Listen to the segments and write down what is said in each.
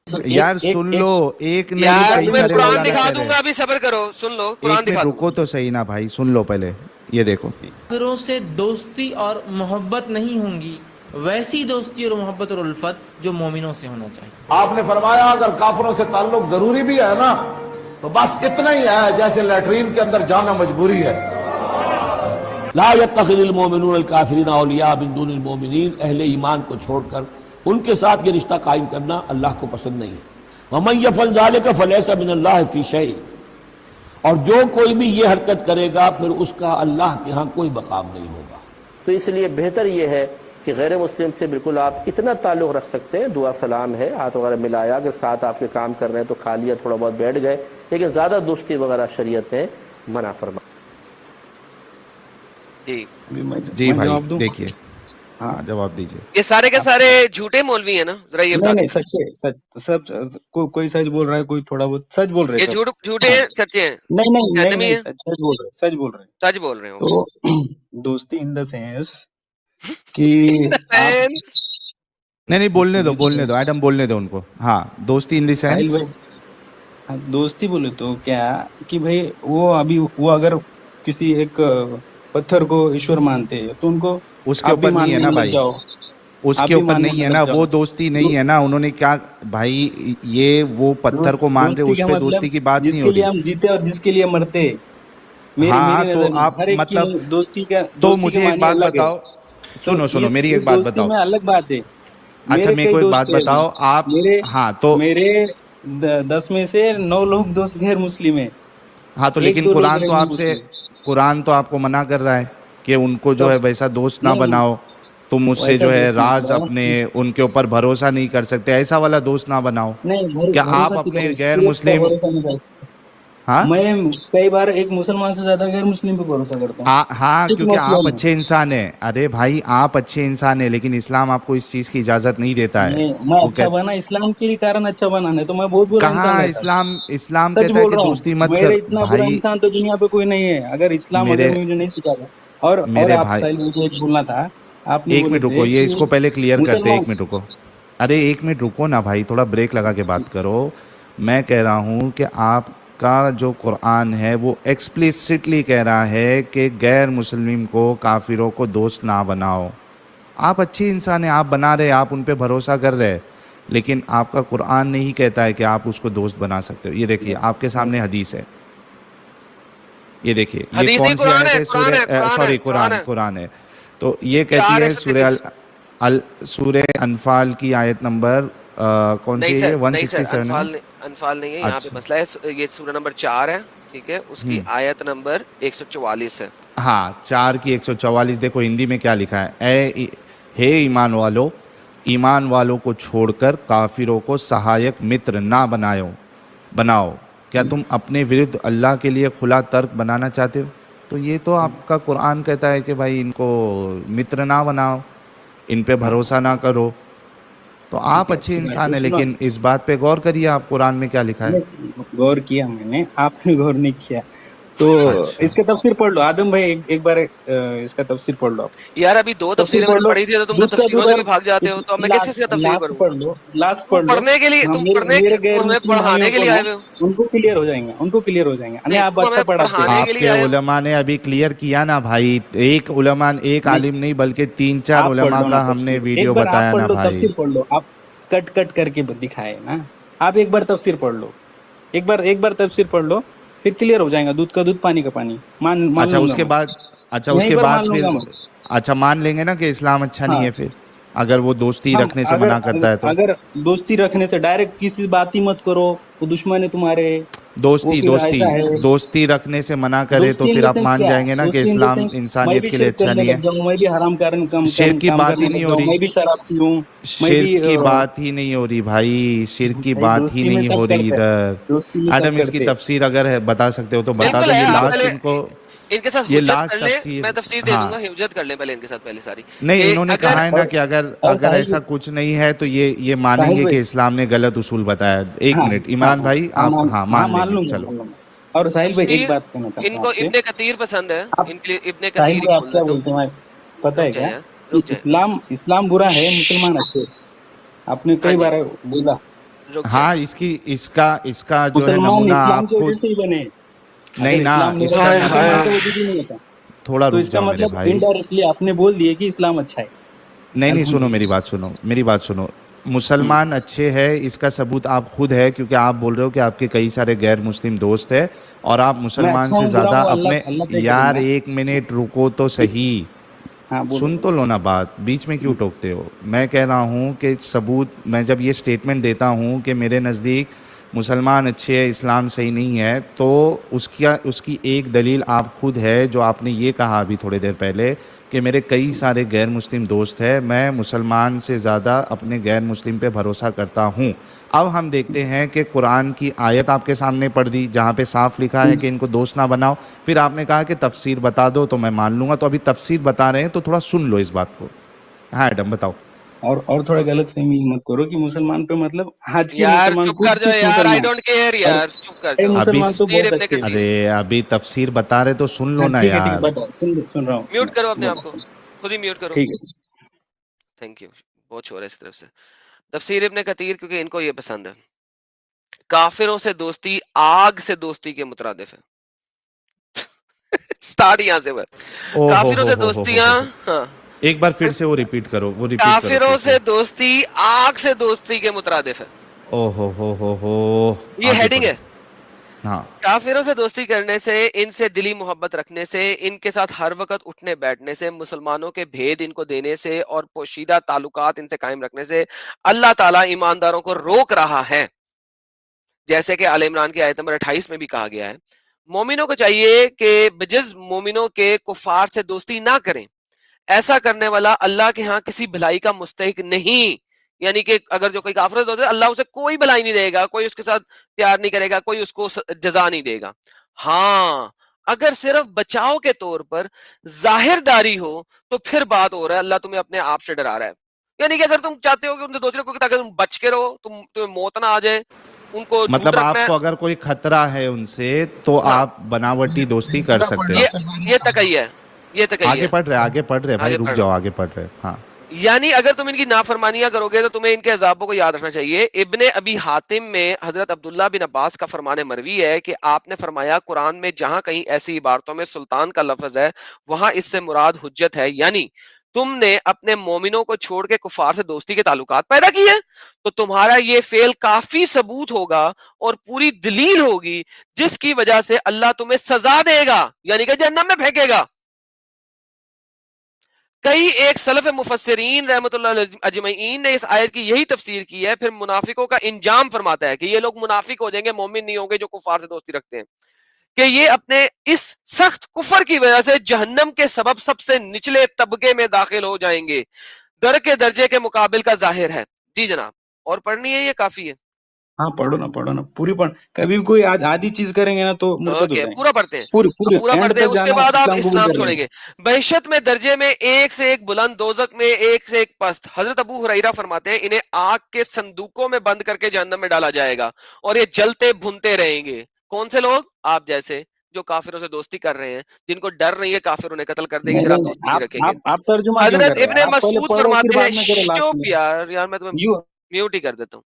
یار سن لو، ایک نہیں یار کئی تمہیں سارے قرآن مولانا دکھا کہہ رہے دوں گا، ہیں. ابھی صبر کرو، سن لو قرآن ایک دکھا منٹ دوں رکو گا. تو صحیح نا بھائی، سن لو پہلے یہ دیکھو. کافروں سے دوستی اور محبت نہیں ہوں گی، ویسی دوستی اور محبت اور الفت جو مومنوں سے ہونا چاہیے. آپ نے فرمایا اگر کافروں سے تعلق ضروری بھی ہے نا تو بس اتنا ہی ہے جیسے لیٹرین کے اندر جانا مجبوری ہے. لا يتخذ المؤمنون الکافرین اولیاء من دون المؤمنین، اہل ایمان کو چھوڑ کر ان کے ساتھ یہ رشتہ قائم کرنا اللہ کو پسند نہیں ہے. ومن يفعل ذلك فليس من اللہ فی شیء، اور جو کوئی بھی یہ حرکت کرے گا پھر اس کا اللہ کے ہاں کوئی مقام نہیں ہوگا. تو اس لیے بہتر یہ ہے کہ غیر مسلم سے بالکل آپ اتنا تعلق رکھ سکتے ہیں، دعا سلام ہے، ہاتھ وغیرہ ملایا، اگر ساتھ آپ کے کام کر رہے ہیں تو کھا لیا، تھوڑا بہت بیٹھ گئے، لیکن زیادہ دوستی وغیرہ شریعت نے منع فرما. جی بھائی دیکھیے، ہاں جواب دیجیے. یہ سارے کے سارے جھوٹے مولوی ہیں نا؟ ذرا یہ بتا نہیں دیں. سچے، سب کوئی سچ بول رہا ہے، کوئی تھوڑا بہت سچ بول رہے یہ سب. جھوٹے ہیں سچے ہیں؟ نہیں نہیں نہیں جہنمی نہیں ہیں؟ سچ بول رہے، سچ بول رہے. سچ بول رہے ہو؟ تو دوستی ان دا سینس کہ آپ نہیں نہیں بولنے دو، بولنے دو ایڈم، بولنے دو ان کو. ہاں دوستی ان دی ساحل سینس. بھائی دوستی بولے تو کیا کہ بھائی وہ اگر کسی ایک پتھر کو ایشور مانتے ہیں تو ان کو اس کے آپ بھی اوپر نہیں ہے ماننے نا میں لگ بھائی، جاؤ، اس آپ کے بھی اوپر ماننے نہیں میں ہے لگ نا، جاؤ. وہ دوستی نہیں ہے نا. انہوں نے کیا بھائی، یہ وہ پتھر کو مان رہے، دوستی اس کا پہ مطلب دوستی کی بات جس نہیں کے ہو لیے رہی. ہم جیتے اور جس کے لیے مرتے. میری ہاں تو نظر میں آپ ہر ایک کی مطلب، دوستی تو کے مجھے ایک معنی بات الگ ہے. بتاؤ، تو سنو سنو میری یہ ایک بات دوستی بتاؤ. میں الگ بات ہے. اچھا میرے میرے کئی کو ایک بات دوست ہیں ابھی، بتاؤ آپ. میرے ہاں تو میرے 10 میں سے 9 لوگ دوست غیر مسلم ہیں، ہاں تو ایک لیکن دو لوگ قرآن تو رہے آپ سے، مسلم. قرآن تو آپ کو منع کر رہا ہے کہ ان کو جو کب؟ ہے ویسا دوست نہ نہیں بناؤ، تم مجھ سے ویسا جو ہے دوست نہیں راز بنایا. اپنے ان کے اوپر بھروسہ نہیں کر سکتے، ایسا والا دوست نہ بناؤ. نہیں کیا بھروسہ آپ کی اپنے طرح غیر صرف کا مسلم، بھروسہ نہیں کرتا. ہاں میں کئی بار ایک مسلمان سے زیادہ غیر مسلم پہ بھروسہ کرتا ہوں ہاں کچھ کیونکہ مسئلوں آپ میں. اچھے انسان ہیں. ارے بھائی آپ اچھے انسان ہیں، لیکن اسلام آپ کو اس چیز کی اجازت نہیں دیتا ہے. میں وہ اچھا بنا اسلام کے لیے کارن اچھا بنانا ہے، تو میں بہت برا انسان کہاں رہتا. اسلام سچ کہتا ہے بول کہ رہا ہوں، دوستی مت کر میرے اتنا برا بھائی. انسان تو دنیا پہ کوئی نہیں ہے اگر اسلام میرے مجھے نہیں سکھاتا. اور میرے آپ بھائی ساحل مجھے ایک بولنا تھا، آپ نے ایک بولے منٹ رکو، تھے یہ اس کہ کو پہلے کلیئر کرتے. مسلمان. ایک منٹ رکو، ارے ایک منٹ رکو نا بھائی، تھوڑا بریک لگا کے بات کرو. میں کہہ رہا ہوں کہ آپ کا جو قرآن ہے وہ ایکسپلیسٹلی کہہ رہا ہے کہ غیر مسلم کو، کافروں کو دوست نہ بناؤ. آپ اچھے انسان ہیں، آپ بنا رہے، آپ ان پہ بھروسہ کر رہے، لیکن آپ کا قرآن نہیں کہتا ہے کہ آپ اس کو دوست بنا سکتے ہو. یہ دیکھیے آپ کے سامنے حدیث ہے، یہ دیکھیے یہ حدیث نہیں، کون سی قرآن آیت ہے، ہے؟ قرآن ہے، قرآن ہے، سوری قرآن ہے. قرآن ہے. تو یہ کہتی ہے 4:133. سورہ انفال کی آیت نمبر کون سی نہیں ہے سر، یہ؟ نہیں سر، 167 میں. انفال نہیں ہے، یہاں پہ اچھا مسئلہ ہے. یہ سورہ نمبر 4 ہے، ٹھیک ہے، اس کی آیت نمبر 144 ہے. ہاں 4 کی 144. دیکھو ہندی میں کیا لکھا ہے. ہے ایمان والو، ایمان والوں کو چھوڑ کر کافروں کو سہایک متر نہ بناؤ. کیا تم اپنے ورد اللہ کے لیے کھلا ترک بنانا چاہتے ہو؟ تو یہ تو آپ کا قرآن کہتا ہے کہ بھائی ان کو متر نہ بناؤ، ان پہ بھروسہ نہ کرو. تو آپ اچھے انسان ہیں، لیکن اس بات پہ غور کریے آپ قرآن میں کیا لکھا ہے. غور کیا میں نے، آپ نے غور نہیں کیا. تو اچھا اس کا تفسیر پڑھ لو آدم بھائی، ایک بار اس کا تفسیر پڑھ لو آپ. یار ابھی 2 تفسیر تفسیریں میں پڑھ نے لو، پڑھی تھی تو تم تو دودھ کا تفسیروں دودھ. سے اور بھی بھاگ جاتے ہو، تو اب میں کس چیز کا تفسیر لاسٹ کروں گا؟ پڑھ لو، لاسٹ تم پڑھ لو. پڑھنے کے لیے، تم پڑھنے میرے غیر تمہیں مسلم پڑھانے بھائیوں کے کو لیے نا، آئے ہوئے ہو. ان کو کلیئر ہو جائیں گے، ان کو کلیئر ہو جائیں گے. نہیں، آپ تم اچھا ہمیں پڑھاتے ہیں. پڑھانے کے آپ لیے کے آئے ہو. علماء نے ابھی کلیئر کیا نا بھائی. ایک علماء، ایک نہیں عالم نہیں بلکہ 3-4 آپ پڑھ علماء لو نا کا ہم نے تفسیر، ایک ویڈیو بار آپ بتایا پڑھ نا لو بھائی. تفسیر پڑھ لو. آپ کٹ کر کے دکھائے نا، آپ ایک بار تفسیر پڑھ لو، ایک بار تفسیر پڑھ لو، پھر کلیئر ہو جائے گا. دودھ کا دودھ پانی کا پانی. مان اچھا لوں اس گا کے میں، بعد، اچھا اس یہیں کے پر بعد مان لوں پھر، گا میں. اچھا مان لیں گے نا کہ اسلام اچھا ہاں نہیں ہے پھر، اگر وہ دوستی ہم رکھنے سے منع کرتا ہے تو. اگر دوستی رکھنے سے ڈائریکٹ کسی بات ہی مت کرو، وہ دشمن ہے تمہارے، وہ دوستی پھر ایسا ہے. دوستی رکھنے سے منع کرے تو دوستی ان پھر دا آپ سینس مان کیا؟ جائیں گے نا کہ دوستی ان دا اسلام سینس میں انسانیت بھی کے لیے شرک اچھا کرنے نہیں ہے. لگ جاؤں، میں بھی حرام شرک کی کام بات کرنے ہی نہیں لگ ہو جاؤں، رہی، میں بھی شراب پیوں، میں بھی شرک کی بات ہی نہیں ہو رہی بھائی، شرک کی بھائی بات ہی دوستی میں نہیں سب ہو رہی کرتے ہیں، ادھر. دوستی میں سب ایڈم اس کی کرتے. تفسیر اگر ہے بتا سکتے ہو تو بتا بالکل دو. ہے، یہ آپ لاسٹ پہلے ان کو، ان کے ساتھ یہ حجت کر لاسٹ لیں، تفسیر. میں تفسیر دے دوں ہاں گا. حجت کر لیں پہلے ان کے ساتھ پہلے ساری، نہیں، کہ انہوں نے اگر کہا ہے نا کہ اور اگر ساحل ایسا کچھ نہیں ہے تو یہ مانیں ساحل گے بھائی، کہ اسلام نے غلط اصول بتایا. ایک ہاں منٹ ہاں عمران ہاں بھائی، آپ ہاں مان لیں مان گے، لوں گا، چلو. مان لوں گا. اور ساحل بھائی ایک تفسیر بات کہنا چاہتا ان ہوں کو آپ سے. ابن کثیر پسند ہے، آپ ان کے لیے ابن ساحل کثیر ہی بھائی آپ کھول کیا دیتا ہوں. بولتے ہیں پتہ رک ہے جائیں کیا؟ یار، کہ رک جائیں. اسلام برا ہے، مسلمان اچھے. آپ نے ہاں کئی جی، بار بولا रुक जाए। हाँ, इसका जो है मुसलमान नमूना इस्लाम आप की वजह खुद से ही बने। नहीं अगर ना, इस्लाम नहीं इसका रहता तो मुसलमान का वजूद ही नहीं होता। थोड़ा तो रुक इसका जाओ मेरे मतलब भाई। इनडायरेक्टली आपने बोल दिए कि इस्लाम अच्छा है। नहीं, सुनो अल्हम्दुलिल्लाह। मेरी बात सुनो। मुसलमान अच्छे हैं, इसका सबूत आप खुद है, क्योंकि आप बोल रहे हो कि आपके कई सारे गैर मुस्लिम दोस्त हैं और आप मैं मुसलमान अच्छा से हूँ बुरा ज़्यादा हूँ अपने। अल्लाह तय यार करेगा। एक मिनट रुको तो सही, हाँ बोलो सुन तो बोलो। लो ना बात, बीच में क्यों टोकते हो। मैं कह रहा हूँ कि सबूत, मैं जब ये स्टेटमेंट देता हूँ कि मेरे नज़दीक मुसलमान अच्छे हैं, इस्लाम सही नहीं है, तो उसकी एक दलील आप खुद है, जो आपने ये कहा अभी थोड़ी देर पहले कि मेरे कई सारे गैर मुस्लिम दोस्त हैं, मैं मुसलमान से ज़्यादा अपने गैर मुस्लिम पे भरोसा करता हूँ। अब हम देखते हैं कि कुरान की आयत आपके सामने पढ़ दी जहाँ पे साफ लिखा है कि इनको दोस्त ना बनाओ, फिर आपने कहा कि तफसीर बता दो तो मैं मान लूँगा। तो अभी तफसीर बता रहे हैं तो थोड़ा सुन लो इस बात को। हाँ एडम बताओ। और थोड़ा गलत फहमी मत करो कि मुसलमान पे मतलब आज के यार मुसलमान चुप कर कुछ जाओ कुछ यार, आई मुसलमान। डोंट केयर अरे यार, चुप कर अरे जाओ। अभी मुसलमान तो तफसीर बहुत इब्ने अच्छे हैं। कसीर, अरे अभी तफसीर बता रहे तो सुन लो हाँ ना ठीक है यार। बताओ, सुन रहा हूँ म्यूट करो अपने आप बोलो। को, खुद ही म्यूट करो। ठीक है। थैंक यू, बहुत शोर है इस तरफ से। तफसीर इब्ने कतीर, क्योंकि इनको ये पसंद है। काफिरों से दोस्ती आग से दोस्ती के मुतरादिफ है। स्टार्ट यहाँ से बस। ओ काफिरों से दोस्तियां, हो। हाँ, एक बार फिर से वो रिपीट करो काफिरों फिर से से। दोस्ती आग से दोस्ती के मुतरादिफ है। ओ हो। ये आगे हेडिंग पढ़ो। है। हाँ। काफिरों से दोस्ती करने से, इनसे दिली मोहब्बत रखने से, इनके साथ हर वक्त उठने बैठने से, मुसलमानों के भेद इनको देने से और पोशीदा ताल्लुकात इनसे कायम रखने से अल्लाह ताला ईमानदारों को रोक रहा है। जैसे कि आल इमरान की आयत नंबर 28 में भी कहा गया है, मोमिनों को चाहिए कि बजज मोमिनों के कुफार से दोस्ती ना करें। ऐसा करने वाला अल्लाह के यहाँ किसी भलाई का मुस्तहिक नहीं। यानी कि अगर जो कोई काफिर होता है, अल्लाह उसे कोई भलाई नहीं देगा, कोई उसके साथ प्यार नहीं करेगा, कोई उसको जजा नहीं देगा। हाँ, अगर सिर्फ बचाव के तौर पर जाहिरदारी हो तो फिर बात हो रहा है, अल्लाह तुम्हें अपने आप से डरा रहा है। यानी कि अगर तुम चाहते हो कि उनसे दोस्ती रखो ताकि तुम बच के रहो, तुम्हें मौत ना आ जाए, उनको झूठ मतलब रखना है। आपको अगर कोई खतरा है उनसे तो हाँ, आप बनावटी दोस्ती कर सकते ये हो। ये तकई है, ये तकई आगे है। पढ़ रहे भाई, आगे रुक पढ़ जाओ, रहा हूं। आगे पढ़ रहे। हाँ। यानी अगर तुम इनकी नाफरमानियां करोगे तो तुम्हें इनके अजाबों को याद रखना चाहिए। इब्ने अबी हातिम में हजरत अब्दुल्ला बिन अब्बास का फरमान मरवी है कि आपने फरमाया, कुरान में जहां कहीं ऐसी इबारतों में सुल्तान का लफ्ज है, वहां इससे मुराद हुज्जत है। यानी तुमने अपने मोमिनों को छोड़ के कुफार से दोस्ती के ताल्लुकात पैदा किए, तो तुम्हारा ये फेल काफी सबूत होगा और पूरी दलील होगी, जिसकी वजह से अल्लाह तुम्हें सजा देगा, यानी कि जहन्नम में फेंकेगा। कई एक सलफ मुफस्सिरीन रहमतुल्लाह अजमईन ने इस आयत की यही तफसीर की है। फिर मुनाफिकों का इंजाम फरमाता है कि ये लोग मुनाफिक हो जाएंगे, मोमिन नहीं होंगे जो कुफार से दोस्ती रखते हैं, कि ये अपने इस सख्त कुफर की वजह से जहन्नम के सबब सबसे निचले तबके में दाखिल हो जाएंगे। दर के दर्जे के मुकाबिल का जाहिर है। जी जनाब, और पढ़नी है, ये काफी है। हाँ पढ़ो ना पूरी पढ़। कभी भी कोई आधी चीज करेंगे ना तो मुर्तद हो ओके, जाएंगे। पूरा पढ़ते हैं। पूरी तो पूरी पूरा एंड पढ़ते हैं, तक उसके जाना, बाद आप इस्लाम कबूल इस्लाम कर लेंगे। छोड़ेंगे। बहशत में दर्जे में एक से एक बुलंद, दोजक में एक से एक पस्त। हजरत अबू हुरैरा फरमाते हैं, इन्हें आग के संदूकों में बंद करके जहन्नम में डाला जाएगा और ये जलते भुनते रहेंगे। कौन से लोग? आप जैसे, जो काफिरों से दोस्ती कर रहे हैं, जिनको डर नहीं है काफिर उन्हें कत्ल कर देंगे नहीं अगर आप नहीं दोस्ती नहीं, नहीं रखेंगे। आप तर्जुमा क्यों हजरत कर रहे हैं? इब्ने आप पहले मसूद पढ़ो फिर फरमाते हैं, बाद में करो लास्ट चुप में। यार मैं तुम्हें यू म्यूट ही कर देता हूँ।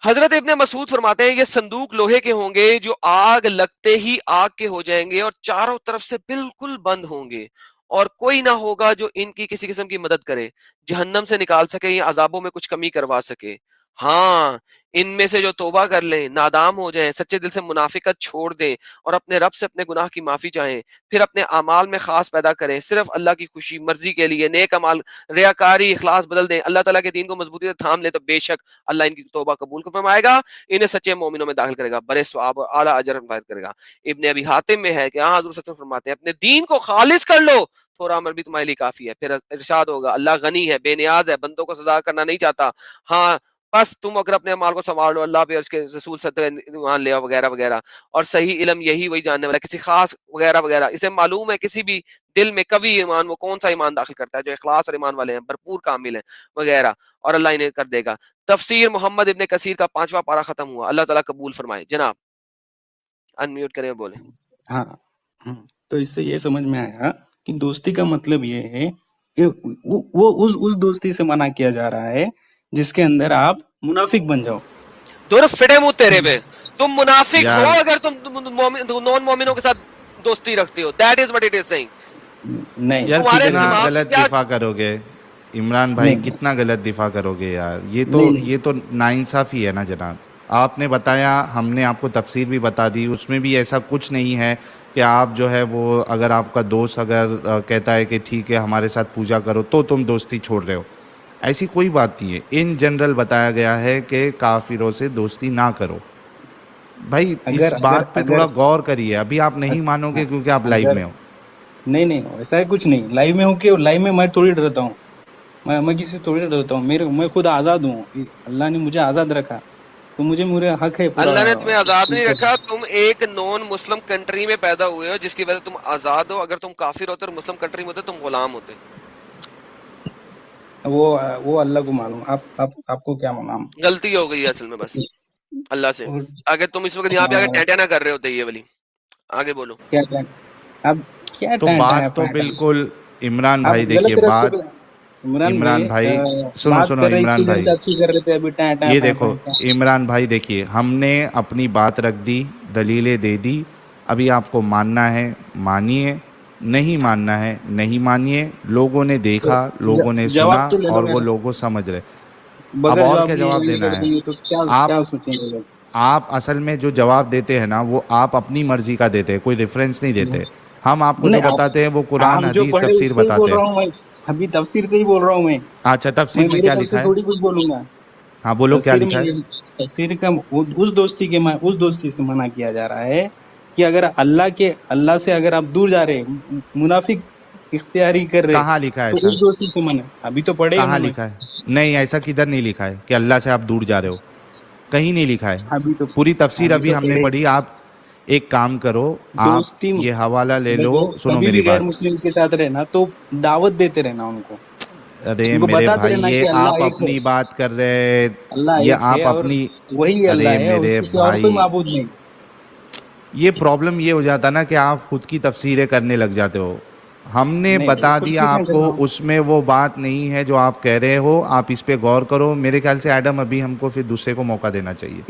हजरत इब्ने मसूद फरमाते हैं, ये संदूक लोहे के होंगे जो आग लगते ही आग के हो जाएंगे और चारों तरफ से बिल्कुल बंद होंगे और कोई ना होगा जो इनकी किसी किस्म की मदद करे, जहन्नम से निकाल सके या अजाबों में कुछ कमी करवा सके। हाँ, इनमें से जो तौबा कर लें, नादाम हो जाएं, सच्चे दिल से मुनाफिकत छोड़ दें और अपने रब से अपने गुनाह की माफी चाहें, फिर अपने अमाल में खास पैदा करें, सिर्फ अल्लाह की खुशी मर्जी के लिए, नेक अमाल, रियाकारी, इखलास बदल दें, अल्लाह ताला के दीन को मजबूती से थाम ले, तो बेशक अल्लाह इनकी तौबा कबूल को फरमाएगा, इन्हें सच्चे मोमिनों में दाखिल करेगा, बड़े सवाब और आला अजर फायद करेगा। इब्ने अबी हातिम में है कि हाँ, हजूर सल्लल्लाहु अलैहि वसल्लम फरमाते हैं, अपने दीन को खालिस कर लो, थोड़ा अमल भी तुम्हारे लिए काफी है। फिर इरशाद होगा, अल्लाह गनी है, बेनियाज है, बंदों को सजा करना नहीं चाहता। हाँ, बस तुम अगर अपने अमाल को संभाल लो, अल्लाह पे और उसके रसूल सत्य मान ले वगैरह वगैरह। और सही इल्म यही वही जानने वाला, किसी खास वगैरह वगैरह, इसे मालूम है किसी भी दिल में कभी ईमान, वो कौन सा ईमान दाखिल करता है, जो इखलास और ईमान वाले हैं, भरपूर कामिल हैं वगैरह, और अल्लाह इन्हें कर देगा। तफसीर मोहम्मद इब्ने कसीर का 5वां पारा खत्म हुआ। अल्लाह ताला कबूल फरमाए। जनाब अनम्यूट करें और बोले। हाँ तो इससे ये समझ में आया कि दोस्ती का मतलब ये है कि वो उस दोस्ती से मना किया जा रहा है जिसके अंदर आप मुनाफिक बन जाओ। दुर फिटे मुंह तेरे पे, तुम मुनाफिक यार- हो अगर तुम नॉन मोमिनों के साथ दोस्ती रखते हो। That is what it is saying. नहीं यार तुम्हारे कितना दिमाग गलत क्या- दिफा करोगे इमरान भाई, नहीं। कितना गलत दिफा करोगे यार। नहीं। ये तो नाइंसाफी है ना जनाब। आपने बताया, हमने आपको तफसीर भी बता दी, उसमें भी ऐसा कुछ नहीं है कि आप जो है वो, अगर आपका दोस्त अगर कहता है कि ठीक है हमारे साथ पूजा करो तो तुम दोस्ती छोड़ रहे हो, ऐसी कोई बात नहीं है। इन जनरल बताया गया है कि काफिरों से दोस्ती ना करो। भाई इस बात पे थोड़ा गौर करिए। अभी आप नहीं मानोगे क्योंकि आप लाइव में हो। नहीं नहीं, ऐसा है कुछ नहीं। लाइव में हूँ कि लाइव में मैं थोड़ी डरता हूँ, मैं किसी से थोड़ी डरता हूँ। मैं खुद आज़ाद हूँ, अल्लाह ने मुझे आज़ाद रखा, तो मुझे मेरा हक है पूरा। अल्लाह ने तुम्हें आजाद नहीं रखा, तुम एक नॉन मुस्लिम कंट्री में पैदा हुए हो जिसकी वजह से तुम आजाद हो। अगर तुम काफिर होते और मुस्लिम कंट्री में होते तुम गुलाम होते। वो अल्लाह को मालूम, आपको क्या मालूम। गलती हो गई है असल में बस अल्लाह से। और अगर तुम इस वक्त यहाँ पे आगे टैंटिया ना कर रहे होते ये वाली। आगे बोलो। क्या क्या अब क्या तो टाइम बात है तो अपना? बिल्कुल इमरान आप भाई गलत देखिए रास्ते बात। पे- इमरान इमरान भाई, सुनो बात सुनो कर रहे इमरान इसके लिए भाई, अच्छी कर रहे थे, अभी टाइम ये देखो इमरान भाई देखिए, हमने अपनी बात रख दी, दलीलें दे दी। अभी आपको मानना है मानिए, नहीं मानना है नहीं मानिए। लोगों ने देखा, लोगों ने सुना जवाब तो ले लो और वो मेरा। लोगों समझ रहे। बगैर अब और क्या दिए जवाब नहीं देना कर है? दिए तो क्या आप- क्या सोचेंगे लोग? आप असल में जो जवाब देते हैं ना, वो आप अपनी मर्जी का देते हैं, कोई रेफरेंस नहीं देते। हम आपको जो नहीं, आप- बताते हैं वो कुरान आप जो हदीस पढ़े तफसीर उससे ही बताते बोल रहा हैं। हूँ मैं, अभी तफसीर से ही बोल रहा हूँ मैं। अच्छा, तफसीर में मेरे क्या तरफ लिखा से है? थोड़ी कुछ बोलूंगा। हाँ बोलो, क्या तफसीर लिखा है? में तफसीर का उस दोस्ती से मना किया जा रहा है कि अगर अल्लाह से अगर आप दूर जा रहे हैं, मुनाफिक इख्तियारी कर रहे हैं, कहाँ लिखा है तो ऐसा? उस दोस्ती से मना। अभी तो पढ़े कहाँ उन्होंने। लिखा है? नहीं, ऐसा किधर नहीं लिखा है कि अल्लाह से आप दूर जा रहे हो, कहीं नहीं लिखा है। अभी तो पूरी तफसीर अभी तो हमने पढ़े। पढ़ी। आप एक काम करो, आप दोस्ती ये हवाला ले लो, देखो, सुनो कभी मेरी भी गैर बात। मुस्लिम के साथ रहना तो दावत देते रहना उनको। अरे उनको मेरे बताते भाई, रहना ये कि अल्लाह आप एक अपनी है। बात कर रहे हैं, अल्लाह ये एक आप है और अपनी। वही अल्लाह अरे है और मेरे उसके सिवा और कोई भाई, माबूद नहीं। ये प्रॉब्लम ये हो जाता ना कि आप खुद की तफसीरें करने लग जाते हो। हमने नहीं, बता खुद दिया की मैं कर आपको, रहा हूँ। उसमें वो बात नहीं है जो आप कह रहे हो। आप इस पे गौर करो। मेरे ख्याल से एडम, अभी हमको फिर दूसरे को मौका देना चाहिए।